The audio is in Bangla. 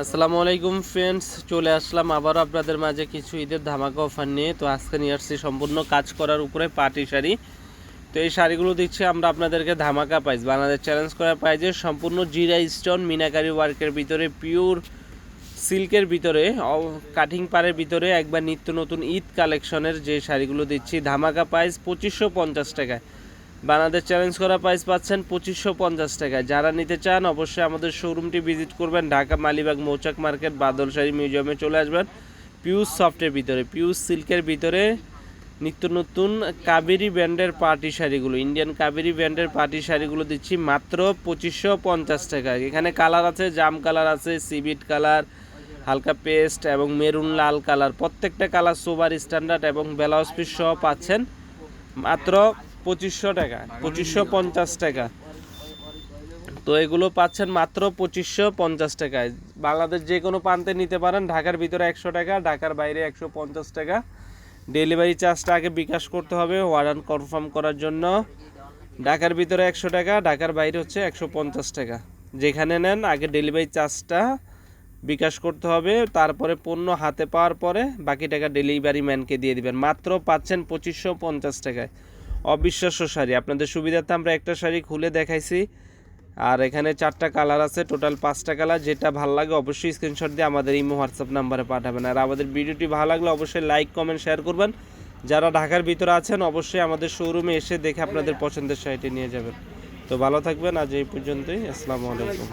আসসালামু আলাইকুম ফ্রেন্ডস, চলে আসলাম আবারও আপনাদের মাঝে কিছু ঈদের ধামাকা অফার নিয়ে। তো আজকে নিয়ে আসছি সম্পূর্ণ কাজ করার উপরে পার্টি শাড়ি। তো এই শাড়িগুলো দিচ্ছি আমরা আপনাদেরকে ধামাকা প্রাইস, বাংলাদেশ চ্যালেঞ্জ করা প্রাইজে, সম্পূর্ণ জিরা স্টোন মিনাকারি ওয়ার্কের ভিতরে, পিওর সিল্কের ভিতরে, কাটিং পাড়ের ভিতরে, একবার নিত্য নতুন ঈদ কালেকশনের যে শাড়িগুলো দিচ্ছি ধামাকা প্রাইস 2550 টাকায়। বাংলাদেশ চ্যালেঞ্জ করা প্রাইস পাচ্ছেন 2550 টাকায়। যারা নিতে চান অবশ্যই আমাদের শোরুমটি ভিজিট করবেন, ঢাকা মালিবাগ মৌচাক মার্কেট বাদল শাড়ি মিউজিয়ামে চলে আসবেন। পিউস সফটের ভিতরে, পিউস সিল্কের ভিতরে নিত্য নতুন কাবেরি ব্র্যান্ডের পার্টি শাড়িগুলো, ইন্ডিয়ান কাবেরি ব্র্যান্ডের পার্টি শাড়িগুলো দিচ্ছি মাত্র 2550 টাকায়। এখানে কালার আছে, জাম কালার আছে, সিবিট কালার, হালকা পেস্ট এবং মেরুন লাল কালার, প্রত্যেকটা কালার সুপার স্ট্যান্ডার্ড এবং ব্লাউজ পিস সহ পাচ্ছেন মাত্র 2500 টাকা, 2550 টাকা। তো এগুলো পাচ্ছেন মাত্র 2550 টাকায়। বাংলাদেশ যে কোনো প্রান্তে নিতে পারেন। ঢাকার ভিতরে 100 টাকা, ঢাকার বাইরে 150 টাকা। ডেলিভারি চার্জটা আগে বিকাশ করতে হবে অর্ডার কনফার্ম করার জন্য। ঢাকার ভিতরে 100 টাকা, ঢাকার বাইরে হচ্ছে 150 টাকা। যেখানে নেন আগে ডেলিভারি চার্জটা বিকাশ করতে হবে, তারপরে পণ্য হাতে পাওয়ার পরে বাকি টাকা ডেলিভারি ম্যানকে দিয়ে দিবেন। মাত্র পাচ্ছেন 2550 টাকায়। অবিশ্বাস্য শাড়ি, আপনাদের সুবিধার্থে আমরা একটা শাড়ি খুলে দেখাইছি। আর এখানে 4টা কালার আছে, টোটাল 5টা কালার। যেটা ভালো লাগে অবশ্যই স্ক্রিনশট দিয়ে আমাদের ইমো হোয়াটসঅ্যাপ নাম্বারে পাঠাবেন। আর আমাদের ভিডিওটি ভালো লাগলে অবশ্যই লাইক কমেন্ট শেয়ার করবেন। যারা ঢাকার ভিতরে আছেন অবশ্যই আমাদের শোরুমে এসে দেখে আপনাদের পছন্দের শাড়িটি নিয়ে যাবেন। তো ভালো থাকবেন, আজ এই পর্যন্তই। আসসালামু আলাইকুম।